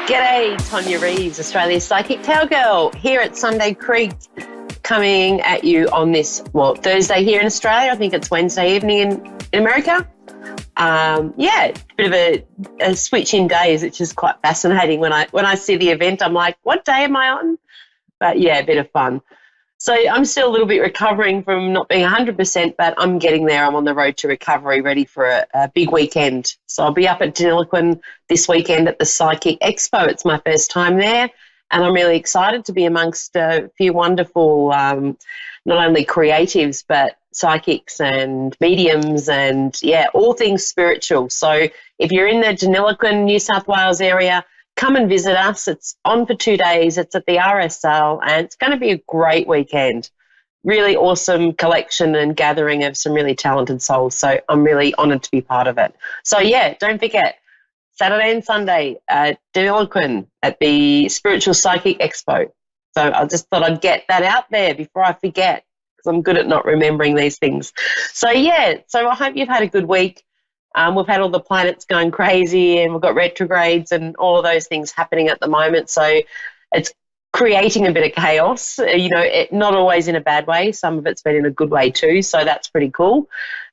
G'day, Tonia Reeves, Australia's psychic cowgirl, here at Sunday Creek, coming at you on this, Thursday here in Australia. I think it's Wednesday evening in America. Bit of a switch in days, which is quite fascinating. When I see the event, I'm like, what day am I on? But yeah, a bit of fun. So I'm still a little bit recovering from not being 100%, but I'm getting there. I'm on the road to recovery, ready for a big weekend. So I'll be up at Deniliquin this weekend at the Psychic Expo. It's my first time there, and I'm really excited to be amongst a few wonderful, not only creatives, but psychics and mediums and, all things spiritual. So if you're in the Deniliquin, New South Wales area, come and visit us. It's on for 2 days. It's at the RSL, and it's going to be a great weekend. Really awesome collection and gathering of some really talented souls. So I'm really honoured to be part of it. So, don't forget, Saturday and Sunday at Deniliquin at the Spiritual Psychic Expo. So I just thought I'd get that out there before I forget, because I'm good at not remembering these things. So, so I hope you've had a good week. We've had all the planets going crazy, and we've got retrogrades and all of those things happening at the moment. So it's creating a bit of chaos, not always in a bad way. Some of it's been in a good way too, so that's pretty cool.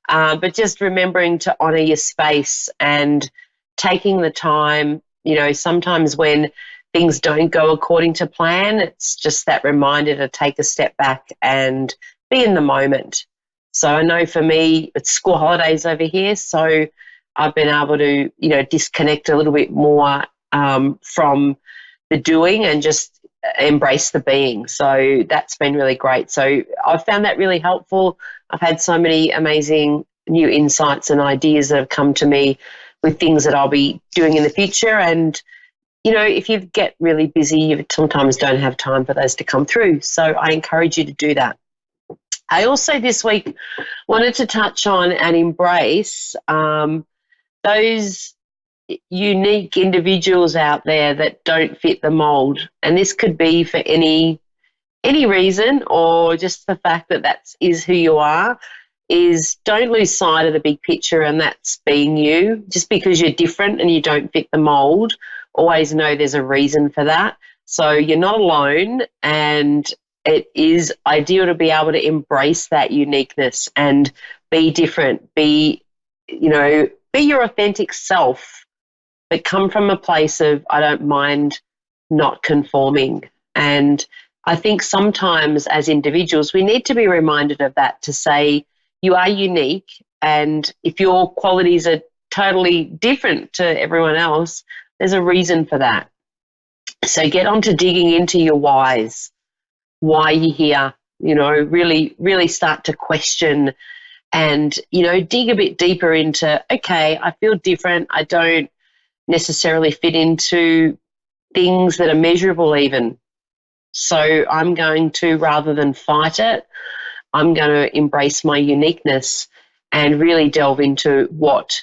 But just remembering to honour your space and taking the time, sometimes when things don't go according to plan, it's just that reminder to take a step back and be in the moment. So I know for me, it's school holidays over here, so I've been able to, disconnect a little bit more from the doing and just embrace the being. So that's been really great. So I've found that really helpful. I've had so many amazing new insights and ideas that have come to me with things that I'll be doing in the future. And, if you get really busy, you sometimes don't have time for those to come through. So I encourage you to do that. I also this week wanted to touch on and embrace those unique individuals out there that don't fit the mould. And this could be for any reason, or just the fact that is who you are. Is don't lose sight of the big picture, and that's being you. Just because you're different and you don't fit the mould, always know there's a reason for that. So you're not alone, and it is ideal to be able to embrace that uniqueness and be different, be your authentic self, but come from a place of, I don't mind not conforming. And I think sometimes as individuals, we need to be reminded of that, to say you are unique, and if your qualities are totally different to everyone else, there's a reason for that. So get on to digging into your whys. Why you're here, really, really start to question and, dig a bit deeper into, okay, I feel different. I don't necessarily fit into things that are measurable even. So I'm going to, rather than fight it, I'm going to embrace my uniqueness and really delve into what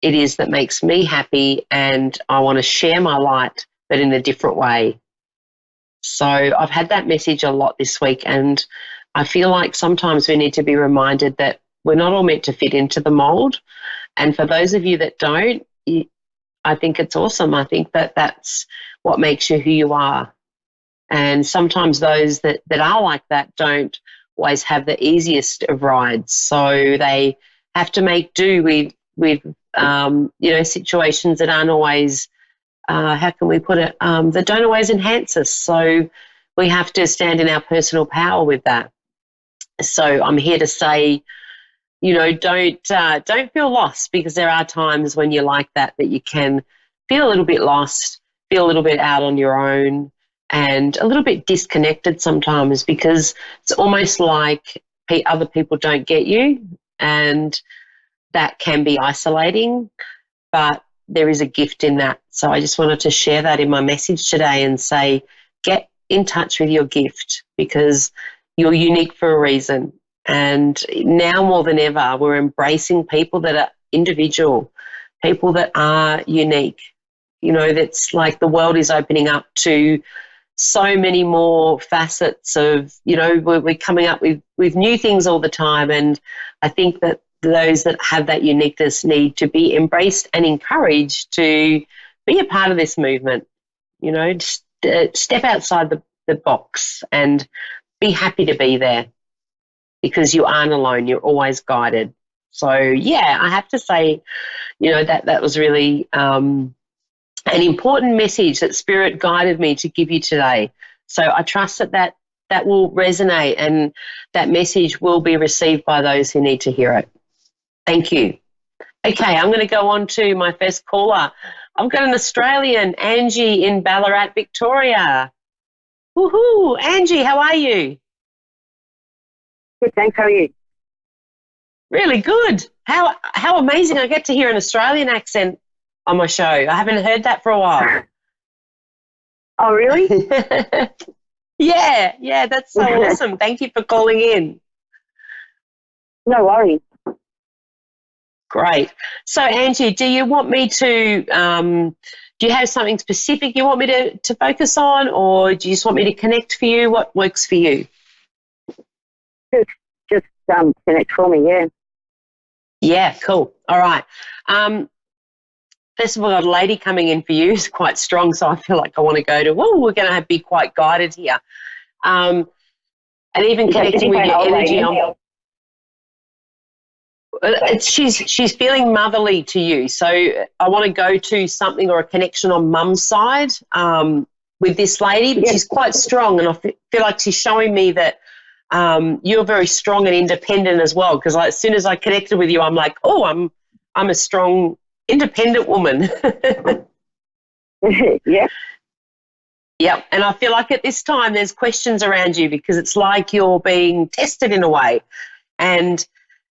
it is that makes me happy, and I want to share my light, but in a different way. So I've had that message a lot this week, and I feel like sometimes we need to be reminded that we're not all meant to fit into the mould. And for those of you that don't, I think it's awesome. I think that that's what makes you who you are. And sometimes those that are like that don't always have the easiest of rides. So they have to make do with situations that aren't always how can we put it, that don't always enhance us. So we have to stand in our personal power with that. So I'm here to say, don't feel lost, because there are times when you're like that you can feel a little bit lost, feel a little bit out on your own, and a little bit disconnected sometimes, because it's almost like other people don't get you, and that can be isolating, but there is a gift in that. So I just wanted to share that in my message today and say, get in touch with your gift, because you're unique for a reason. And now more than ever, we're embracing people that are individual, people that are unique. That's like the world is opening up to so many more facets of, we're coming up with new things all the time. And I think that those that have that uniqueness need to be embraced and encouraged to be a part of this movement. You know, just step outside the box and be happy to be there because you aren't alone. You're always guided. So, yeah, I have to say, you know, that was really an important message that Spirit guided me to give you today. So I trust that will resonate and that message will be received by those who need to hear it. Thank you. Okay, I'm going to go on to my first caller. I've got an Australian, Angie in Ballarat, Victoria. Woohoo! Angie, how are you? Good, thanks. How are you? Really good. How amazing I get to hear an Australian accent on my show. I haven't heard that for a while. Oh, really? Yeah, that's so awesome. Thank you for calling in. No worries. Great. So, Angie, do you want me to, do you have something specific you want me to focus on, or do you just want me to connect for you? What works for you? Just connect for me, yeah. Yeah, cool. All right. First of all, I've got a lady coming in for you. It's quite strong, so I feel like I want to go to, we're going to be quite guided here. And even connecting with your energy on. She's feeling motherly to you, so I want to go to something or a connection on mum's side with this lady. But she's quite strong, and I feel like she's showing me that you're very strong and independent as well. Because as soon as I connected with you, I'm like, oh, I'm a strong, independent woman. Yeah. Yep, and I feel like at this time there's questions around you because it's like you're being tested in a way, and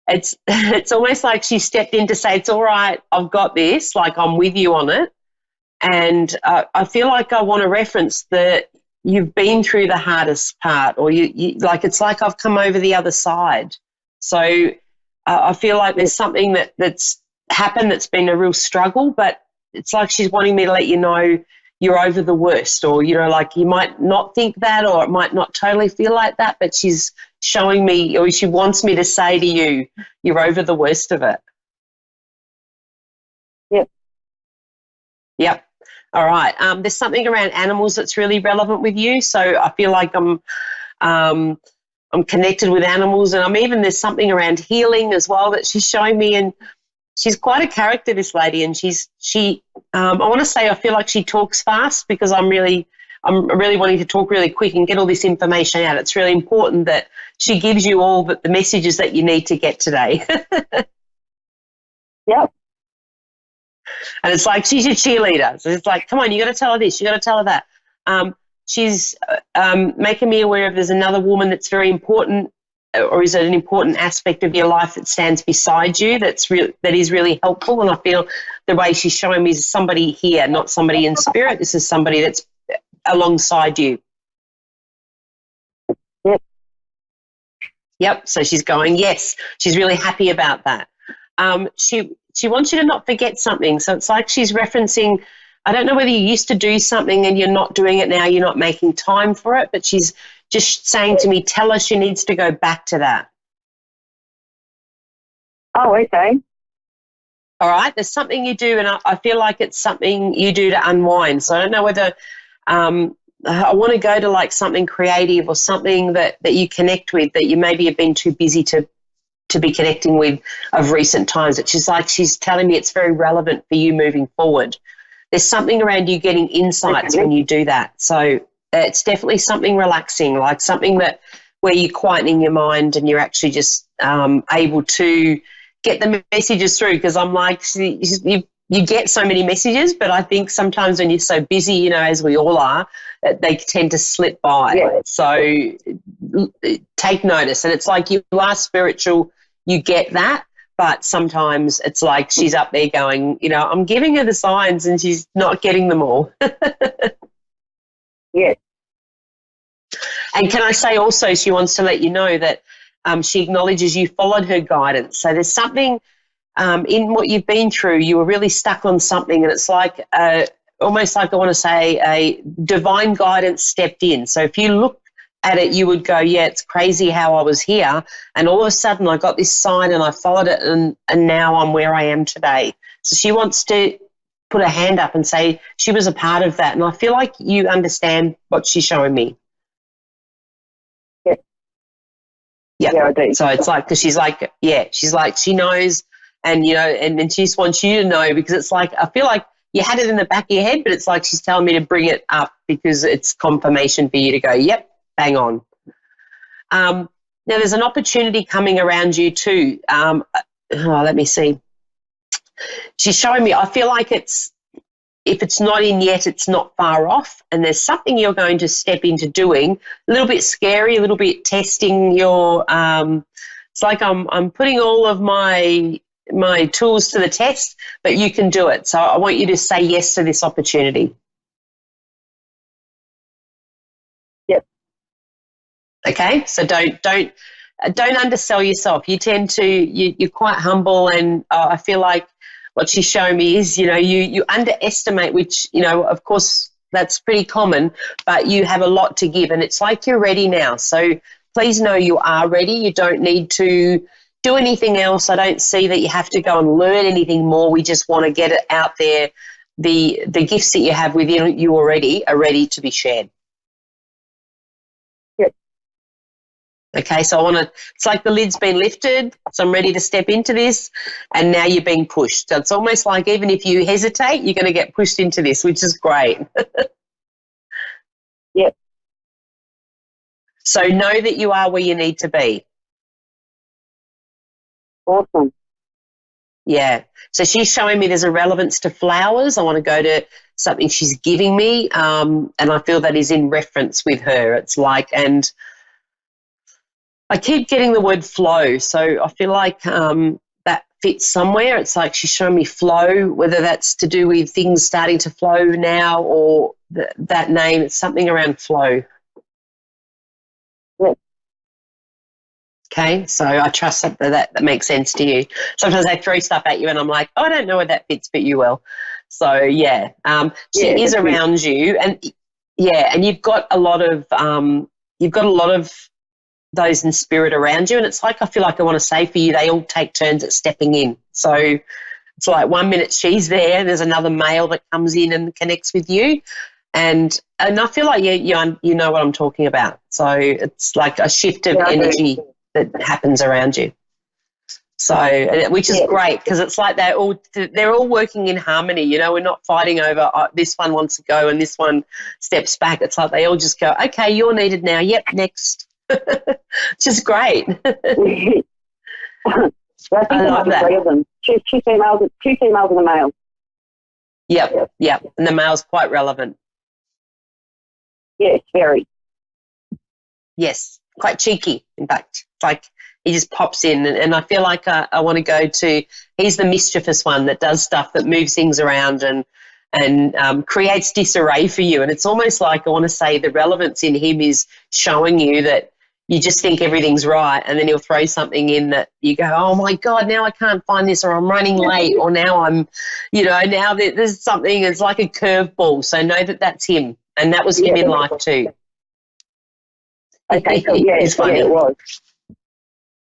it's almost like she stepped in to say, it's all right, I've got this, like I'm with you on it. And I feel like I want to reference that you've been through the hardest part, or you like it's like I've come over the other side. So I feel like there's something that's happened that's been a real struggle, but it's like she's wanting me to let you know you're over the worst, or, you know, like you might not think that, or it might not totally feel like that, but she's showing me, or she wants me to say to you, you're over the worst of it. Yep. All right. There's something around animals that's really relevant with you. So I feel like I'm connected with animals, and there's something around healing as well that she's showing me. And she's quite a character, this lady, and I want to say I feel like she talks fast because I'm really wanting to talk really quick and get all this information out. It's really important that she gives you all the messages that you need to get today. Yep. And it's like she's your cheerleader. So it's like, come on, you got to tell her this, you got to tell her that. She's making me aware of there's another woman that's very important, or is it an important aspect of your life that stands beside you that is really helpful. And I feel the way she's showing me is somebody here, not somebody in spirit. This is somebody that's alongside you. Yep. So she's going, yes. She's really happy about that. She wants you to not forget something. So it's like she's referencing, I don't know whether you used to do something and you're not doing it now, you're not making time for it, but she's just saying to me, tell her she needs to go back to that. Oh, okay. All right. There's something you do, and I feel like it's something you do to unwind. So I don't know whether I want to go to like something creative or something that you connect with that you maybe have been too busy to be connecting with of recent times. It's just like she's telling me it's very relevant for you moving forward. There's something around you getting insights when you do that. So it's definitely something relaxing, like something that where you're quietening your mind and you're actually just able to get the messages through, because I'm like, you get so many messages, but I think sometimes when you're so busy, you know, as we all are, they tend to slip by. Yeah. So take notice. And it's like you are spiritual, you get that, but sometimes it's like she's up there going, you know, I'm giving her the signs and she's not getting them all. Yeah. And can I say also she wants to let you know that she acknowledges you followed her guidance. So there's something in what you've been through, you were really stuck on something, and it's like almost like I want to say a divine guidance stepped in. So if you look at it, you would go, yeah, it's crazy how I was here, and all of a sudden I got this sign and I followed it, and now I'm where I am today. So she wants to put her hand up and say she was a part of that. And I feel like you understand what she's showing me. Yeah. Yeah. Yeah, I do. So it's like, because she's like, she knows, and, you know, and she just wants you to know, because it's like, I feel like you had it in the back of your head, but it's like she's telling me to bring it up because it's confirmation for you to go, yep, bang on. Now, there's an opportunity coming around you too. Let me see. She's showing me, I feel like if it's not in yet, it's not far off, and there's something you're going to step into doing, a little bit scary, a little bit testing your, it's like I'm putting all of my tools to the test, but you can do it. So I want you to say yes to this opportunity. Yep. Okay, so don't undersell yourself. You tend to, you're quite humble, and I feel like what she's showing me is, you know, you underestimate, which, you know, of course that's pretty common, but you have a lot to give, and it's like you're ready now. So please know you are ready. You don't need to do anything else. I don't see that you have to go and learn anything more. We just want to get it out there. The gifts that you have within you already are ready to be shared. Okay, so it's like the lid's been lifted, so I'm ready to step into this, and now you're being pushed. So it's almost like even if you hesitate, you're going to get pushed into this, which is great. Yep. So know that you are where you need to be. Awesome. Yeah. So she's showing me there's a relevance to flowers. I want to go to something she's giving me, and I feel that is in reference with her. It's like, and I keep getting the word flow, so I feel like that fits somewhere. It's like she's showing me flow, whether that's to do with things starting to flow now or that name. It's something around flow. Yep. Okay, so I trust that makes sense to you. Sometimes I throw stuff at you and I'm like, oh, I don't know where that fits, but you will. So, yeah, she is around you, and, yeah, and you've got a lot of those in spirit around you, and it's like I feel like I want to say for you, they all take turns at stepping in. So it's like 1 minute she's there's another male that comes in and connects with you, and I feel like you know what I'm talking about. So it's like a shift of energy that happens around you. So, which is great, because it's like they're all working in harmony. You know, we're not fighting over this one wants to go and this one steps back. It's like they all just go, okay, you're needed now. Yep, next. Which is great. I love that. 3 of them. Two females and a male. Yep. And the male's quite relevant. Yes, very. Yes, quite cheeky, in fact. It's like he just pops in, and I feel like I want to go to, he's the mischievous one that does stuff that moves things around and creates disarray for you. And it's almost like I want to say the relevance in him is showing you that you just think everything's right, and then he'll throw something in that you go, oh, my God, now I can't find this, or I'm running late, or now I'm, you know, now there's something, it's like a curveball. So know that that's him, and that was him in life too. Okay, so it's funny. Yeah, it was.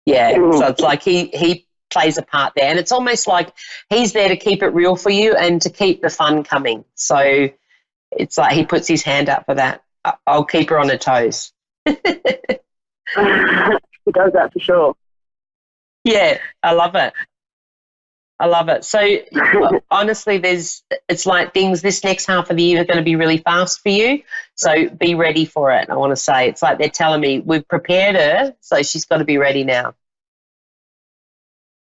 Yeah, so it's like he plays a part there, and it's almost like he's there to keep it real for you and to keep the fun coming. So it's like he puts his hand up for that. I'll keep her on her toes. He does that for sure. Yeah, I love it. So honestly, it's like things this next half of the year are going to be really fast for you. So be ready for it. I want to say it's like they're telling me we've prepared her, so she's got to be ready now.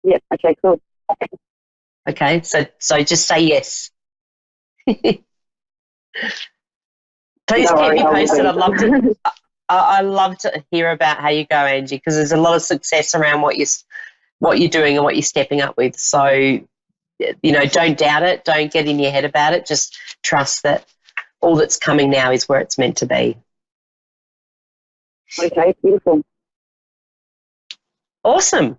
Yeah. Okay. Cool. Okay. So just say yes. Please keep me posted. I love to hear about how you go, Angie, because there's a lot of success around what you're doing and what you're stepping up with. So, you know, don't doubt it. Don't get in your head about it. Just trust that all that's coming now is where it's meant to be. Okay, beautiful. Awesome.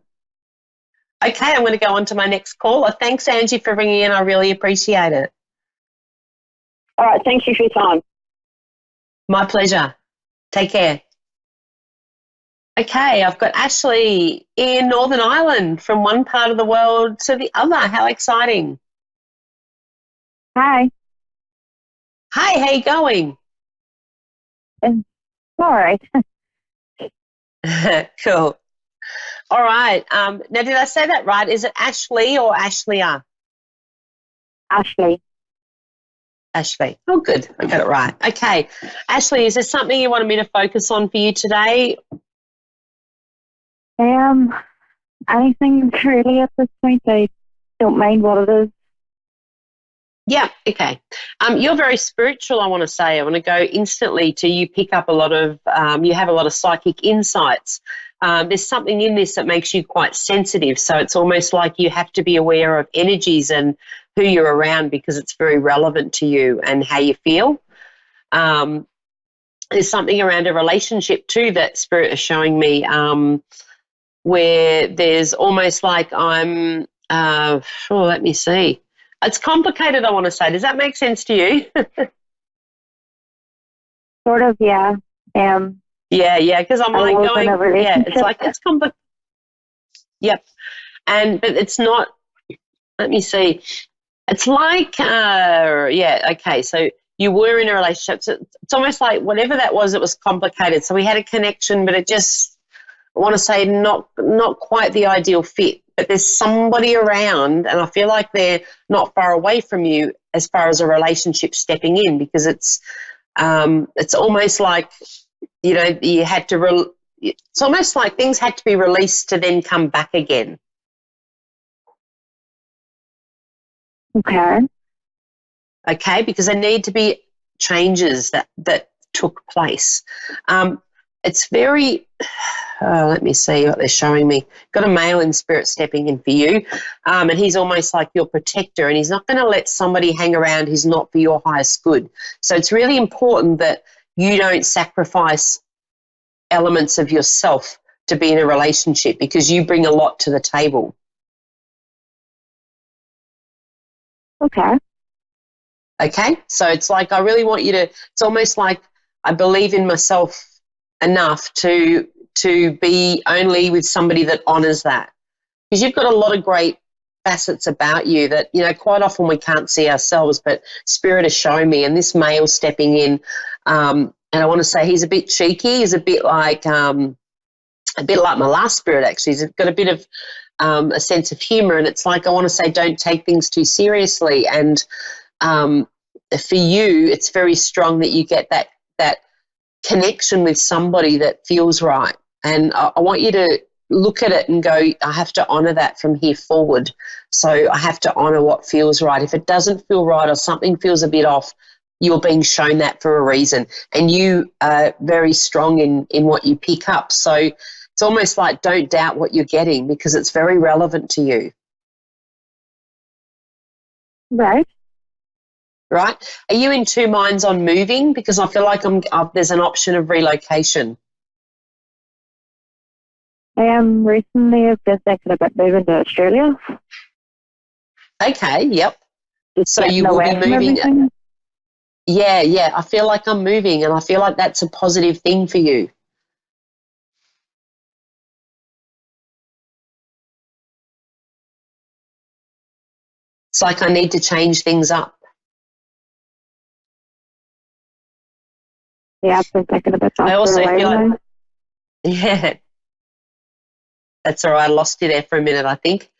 Okay, I'm going to go on to my next caller. Thanks, Angie, for ringing in. I really appreciate it. All right, thank you for your time. My pleasure. Take care. Okay, I've got Ashley in Northern Ireland, from one part of the world to the other. How exciting. Hi. Hi, how you going? It's all right. Cool. All right. Now, did I say that right? Is it Ashley or Ashleya? Ashley. Ashley. Oh, good. I got it right. Okay. Ashley, is there something you wanted me to focus on for you today? Um, Anything really at this point. I don't mind what it is. Yeah. Okay. You're very spiritual, I want to say. I want to go instantly to you pick up a lot of, you have a lot of psychic insights. There's something in this that makes you quite sensitive. So it's almost like you have to be aware of energies and who you're around because it's very relevant to you and how you feel. Um, there's something around a relationship too that Spirit is showing me, where there's almost like let me see. It's complicated, I want to say. Does that make sense to you? Sort of, yeah. Yeah, because I'm I like was in a going, yeah, it's relationship. like it's complicated. Yep. But it's not, let me see. It's like, yeah, okay. So you were in a relationship. So it's almost like whatever that was, it was complicated. So we had a connection, but it just, I want to say not quite the ideal fit. But there's somebody around, and I feel like they're not far away from you as far as a relationship stepping in because it's almost like, you know, you had to, it's almost like things had to be released to then come back again. Okay. Okay, because there need to be changes that took place. It's very, let me see what they're showing me. Got a male in spirit stepping in for you, and he's almost like your protector, and he's not going to let somebody hang around who's not for your highest good. So it's really important that you don't sacrifice elements of yourself to be in a relationship because you bring a lot to the table. Okay. Okay, so it's like I really want you to, it's almost like I believe in myself enough to be only with somebody that honors that, because you've got a lot of great facets about you that, you know, quite often we can't see ourselves, but spirit has shown me. And this male stepping in, and I want to say he's a bit cheeky, he's a bit like my last spirit actually. He's got a bit of a sense of humor, and it's like I want to say don't take things too seriously. And for you, it's very strong that you get that connection with somebody that feels right. And I want you to look at it and go, I have to honour that from here forward. So I have to honour what feels right. If it doesn't feel right or something feels a bit off, you're being shown that for a reason. And you are very strong in what you pick up. So it's almost like don't doubt what you're getting because it's very relevant to you. Right. Right? Are you in two minds on moving? Because I feel like there's an option of relocation. Recently I've just thinking about moving to Australia. Okay, yep. Just So you getting will away be from moving. everything. Yeah. I feel like I'm moving, and I feel like that's a positive thing for you. It's like I need to change things up. Yeah, I've been thinking about I that for also a feel while like, now. yeah, that's all right. I lost you there for a minute, I think.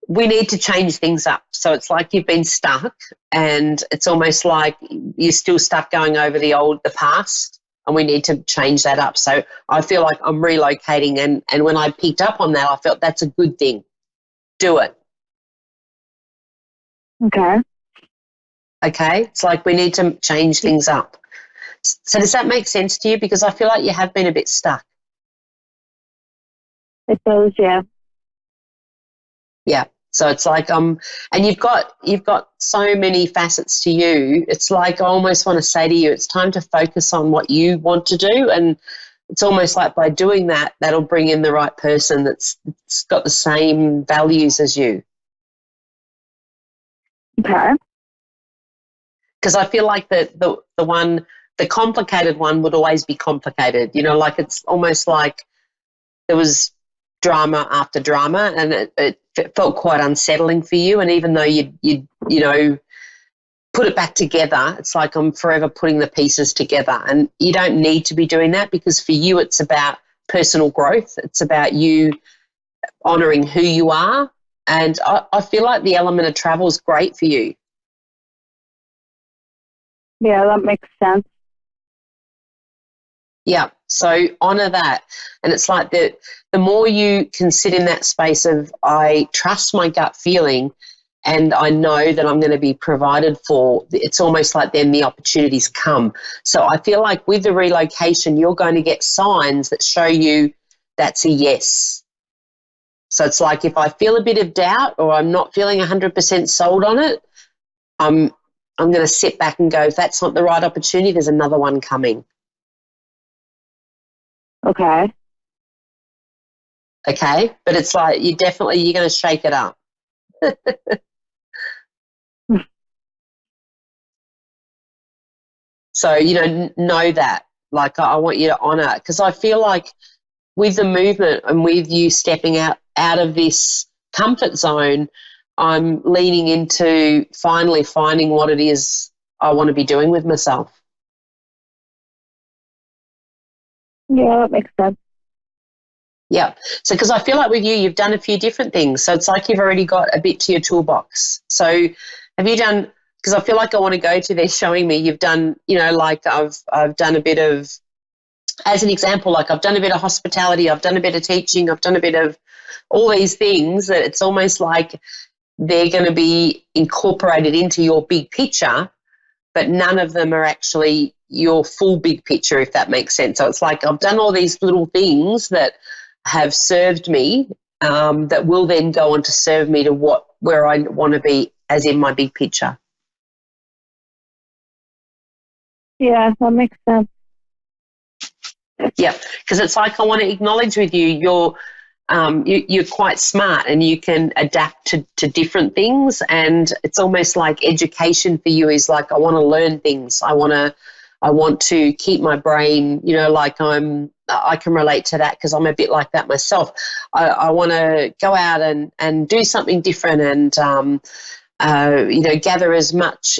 We need to change things up. So it's like you've been stuck, and it's almost like you're still stuck going over the past, and we need to change that up. So I feel like I'm relocating, and when I picked up on that, I felt that's a good thing. Do it. Okay. Okay? It's like we need to change things up. So does that make sense to you? Because I feel like you have been a bit stuck. It does, yeah. Yeah. So it's like and you've got so many facets to you. It's like I almost want to say to you, it's time to focus on what you want to do, and it's almost like by doing that, that'll bring in the right person that's got the same values as you. Okay. Because I feel like the complicated one would always be complicated. You know, like it's almost like there was drama after drama, and it felt quite unsettling for you. And even though you put it back together, it's like I'm forever putting the pieces together. And you don't need to be doing that, because for you it's about personal growth. It's about you honouring who you are. And I feel like the element of travel is great for you. Yeah, that makes sense. Yeah, so honour that. And it's like the more you can sit in that space of, I trust my gut feeling and I know that I'm going to be provided for, it's almost like then the opportunities come. So I feel like with the relocation, you're going to get signs that show you that's a yes. So it's like if I feel a bit of doubt or I'm not feeling 100% sold on it, I'm going to sit back and go, if that's not the right opportunity, there's another one coming. Okay. Okay, but it's like you're going to shake it up. So, know that. Like, I want you to honour, because I feel like with the movement and with you stepping out of this comfort zone, I'm leaning into finally finding what it is I want to be doing with myself. Yeah, that makes sense. Yeah. So, because I feel like with you, you've done a few different things. So it's like you've already got a bit to your toolbox. So have you done, because I feel like I want to go to, they're showing me you've done, like I've done a bit of, as an example, like I've done a bit of hospitality, I've done a bit of teaching, I've done a bit of all these things that it's almost like they're going to be incorporated into your big picture, but none of them are actually your full big picture, if that makes sense. So it's like I've done all these little things that have served me, that will then go on to serve me to where I want to be, as in my big picture. Yeah, that makes sense. Yeah, because it's like I want to acknowledge with you, you're quite smart and you can adapt to different things, and it's almost like education for you is like I want to learn things. I want to keep my brain, like I can relate to that because I'm a bit like that myself. I want to go out and do something different and, gather as much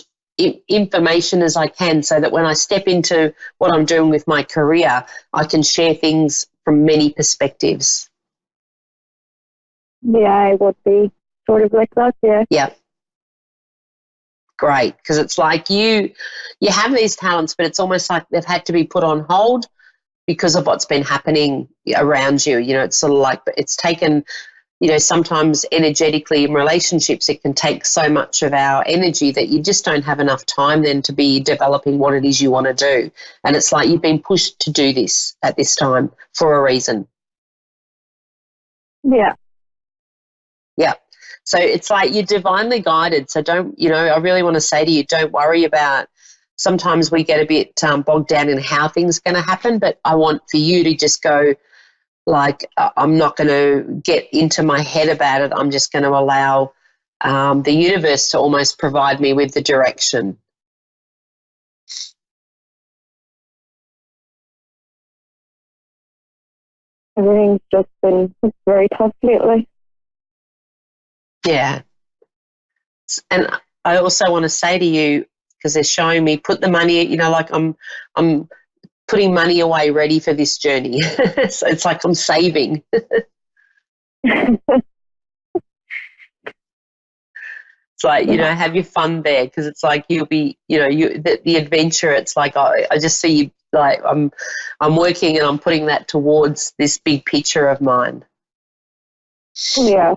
information as I can so that when I step into what I'm doing with my career, I can share things from many perspectives. Yeah, I would be sort of like that, yeah. Yeah. Great, because it's like you have these talents, but it's almost like they've had to be put on hold because of what's been happening around you. It's sort of like it's taken, sometimes energetically in relationships, it can take so much of our energy that you just don't have enough time then to be developing what it is you want to do. And it's like you've been pushed to do this at this time for a reason. Yeah. Yeah. So it's like you're divinely guided. So don't, I really want to say to you, don't worry about, sometimes we get a bit bogged down in how things are going to happen, but I want for you to just go, like, I'm not going to get into my head about it. I'm just going to allow the universe to almost provide me with the direction. Everything's just been very tough lately. Yeah. And I also want to say to you, because they're showing me, put the money, like I'm putting money away ready for this journey. So it's like I'm saving. It's like, have your fun there, because it's like you'll be, the adventure, it's like I just see you, like I'm working and I'm putting that towards this big picture of mine. Yeah.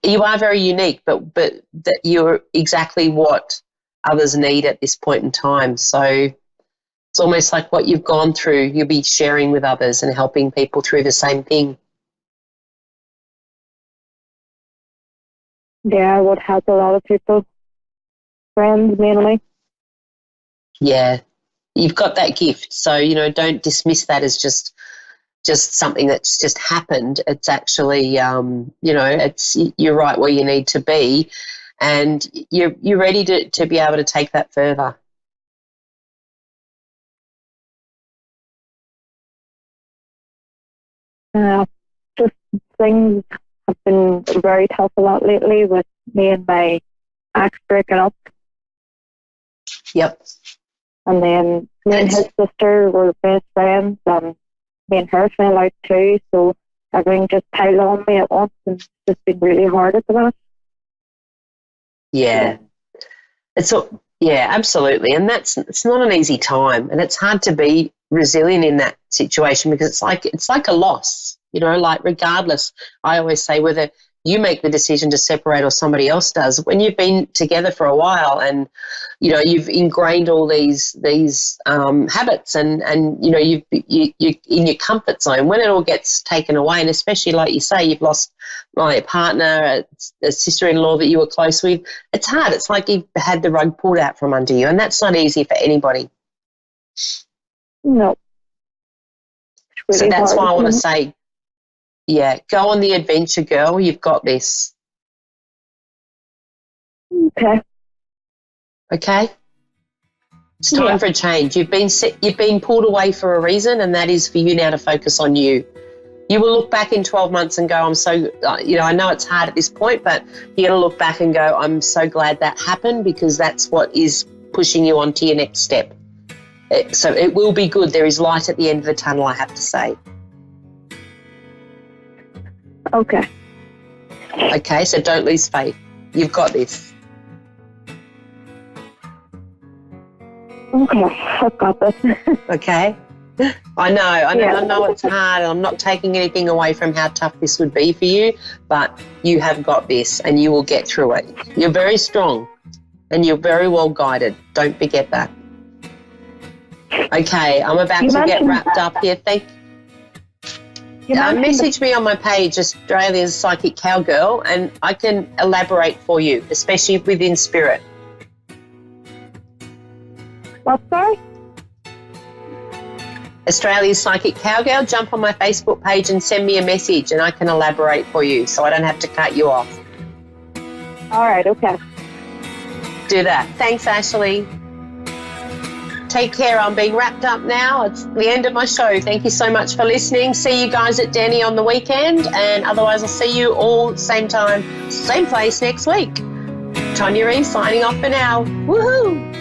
You are very unique, but that you're exactly what others need at this point in time. So it's almost like what you've gone through, you'll be sharing with others and helping people through the same thing. Yeah, I would help a lot of people, friends mainly. Yeah, you've got that gift. So, don't dismiss that as just something that's just happened. It's actually, you're right where you need to be, and you're ready to be able to take that further. Just things have been very tough a lot lately with me and my ex breaking up. Yep. And then me and his sister were best friends, and me and her fell out too, so everything just piled on me at once, and it's just been really hard at the moment. Yeah. Yeah, absolutely. And it's not an easy time, and it's hard to be resilient in that situation because it's like a loss, like regardless. I always say whether you make the decision to separate or somebody else does, when you've been together for a while and you've ingrained all these habits and you're in your comfort zone, when it all gets taken away, and especially like you say, you've lost a partner, a sister-in-law that you were close with, it's hard. It's like you've had the rug pulled out from under you, and that's not easy for anybody. No. Really so that's why I want to hard. say, yeah, go on the adventure, girl. You've got this. Okay. Okay? It's time for a change. You've been pulled away for a reason, and that is for you now to focus on you. You will look back in 12 months and go, I'm so, I know it's hard at this point, but you're going to look back and go, I'm so glad that happened, because that's what is pushing you on to your next step. So it will be good. There is light at the end of the tunnel, I have to say. Okay. Okay, so don't lose faith. You've got this. Okay, I've got this. Okay? I know it's hard, and I'm not taking anything away from how tough this would be for you, but you have got this and you will get through it. You're very strong and you're very well guided. Don't forget that. Okay, I'm about to get wrapped up here. Message me on my page, Australia's Psychic Cowgirl, and I can elaborate for you, especially within spirit. What, sorry? Australia's Psychic Cowgirl, jump on my Facebook page and send me a message, and I can elaborate for you so I don't have to cut you off. All right, okay. Do that. Thanks, Ashley. Take care. I'm being wrapped up now. It's the end of my show. Thank you so much for listening. See you guys at Denny on the weekend, and otherwise I'll see you all same time, same place next week. Tonia Reeves signing off for now. Woohoo!